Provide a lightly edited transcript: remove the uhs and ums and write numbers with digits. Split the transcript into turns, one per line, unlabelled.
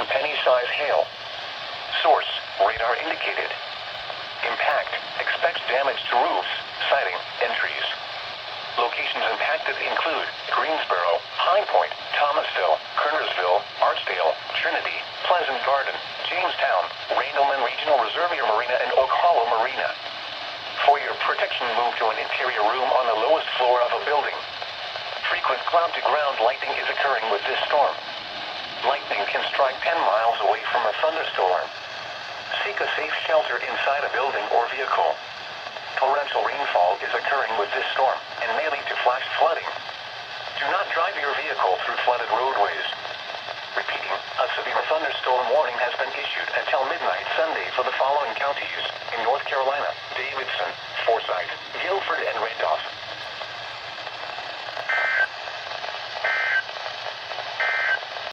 and penny-size hail. Source, radar indicated. Impact, expects damage to roofs, siding, and trees. Locations impacted include Greensboro, High Point, Thomasville, Kernersville, Archdale, Trinity, Pleasant Garden, Jamestown, Randleman Regional Reservoir Marina, and Oak Hollow Marina. For your protection, move to an interior room on the lowest floor of a building. Frequent cloud-to-ground lightning is occurring with this storm. Lightning can strike 10 miles away from a thunderstorm. Seek a safe shelter inside a building or vehicle. Torrential rainfall is occurring with this storm and may lead to flash flooding. Do not drive your vehicle through flooded roadways. Repeating, a severe thunderstorm warning has been issued until midnight Sunday for the following counties in North Carolina: Davidson, Forsyth, Guilford, and Randolph.